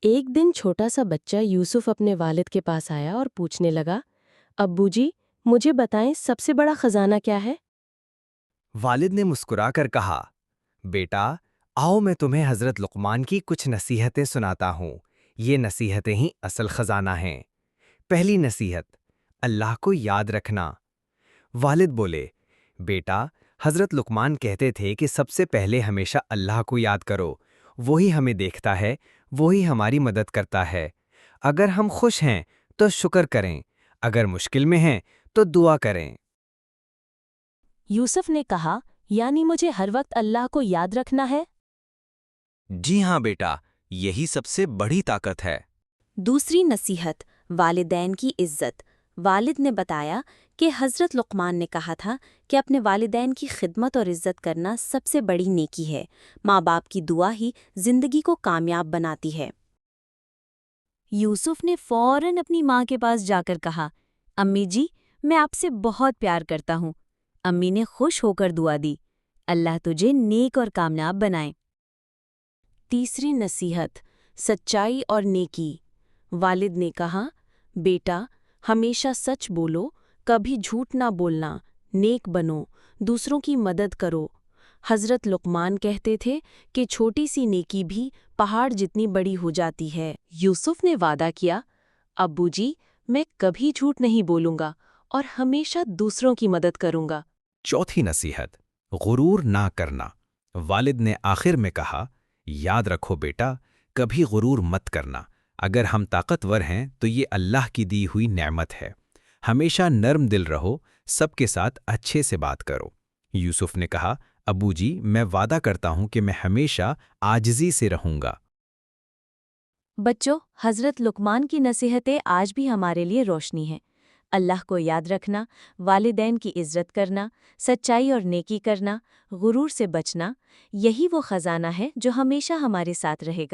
ایک دن چھوٹا سا بچہ یوسف اپنے والد کے پاس آیا اور پوچھنے لگا، ابو جی، مجھے بتائیں سب سے بڑا خزانہ کیا ہے؟ والد نے مسکرا کر کہا، بیٹا، آؤ میں تمہیں حضرت لقمان کی کچھ نصیحتیں سناتا ہوں۔ یہ نصیحتیں ہی اصل خزانہ ہیں۔ پہلی نصیحت، اللہ کو یاد رکھنا۔ والد بولے، بیٹا، حضرت لقمان کہتے تھے کہ سب سے پہلے ہمیشہ اللہ کو یاد کرو۔ وہی ہمیں دیکھتا ہے، وہی ہماری مدد کرتا ہے۔ اگر ہم خوش ہیں تو شکر کریں، اگر مشکل میں ہیں تو دعا کریں۔ یوسف نے کہا، یعنی مجھے ہر وقت اللہ کو یاد رکھنا ہے؟ جی ہاں بیٹا، یہی سب سے بڑی طاقت ہے۔ دوسری نصیحت، والدین کی عزت۔ والد نے بتایا کہ حضرت لقمان نے کہا تھا کہ اپنے والدین کی خدمت اور عزت کرنا سب سے بڑی نیکی ہے۔ ماں باپ کی دعا ہی زندگی کو کامیاب بناتی ہے۔ یوسف نے فوراً اپنی ماں کے پاس جا کر کہا، امی جی، میں آپ سے بہت پیار کرتا ہوں۔ امی نے خوش ہو کر دعا دی، اللہ تجھے نیک اور کامیاب بنائے۔ تیسری نصیحت، سچائی اور نیکی۔ والد نے کہا، بیٹا، ہمیشہ سچ بولو، کبھی جھوٹ نہ بولنا، نیک بنو، دوسروں کی مدد کرو۔ حضرت لقمان کہتے تھے کہ چھوٹی سی نیکی بھی پہاڑ جتنی بڑی ہو جاتی ہے۔ یوسف نے وعدہ کیا، ابو جی، میں کبھی جھوٹ نہیں بولوں گا اور ہمیشہ دوسروں کی مدد کروں گا۔ چوتھی نصیحت، غرور نہ کرنا۔ والد نے آخر میں کہا، یاد رکھو بیٹا، کبھی غرور مت کرنا۔ اگر ہم طاقتور ہیں تو یہ اللہ کی دی ہوئی نعمت ہے۔ ہمیشہ نرم دل رہو، سب کے ساتھ اچھے سے بات کرو۔ یوسف نے کہا، ابو جی، میں وعدہ کرتا ہوں کہ میں ہمیشہ عاجزی سے رہوں گا۔ بچوں، حضرت لقمان کی نصیحتیں آج بھی ہمارے لیے روشنی ہیں۔ اللہ کو یاد رکھنا، والدین کی عزت کرنا، سچائی اور نیکی کرنا، غرور سے بچنا، یہی وہ خزانہ ہے جو ہمیشہ ہمارے ساتھ رہے گا۔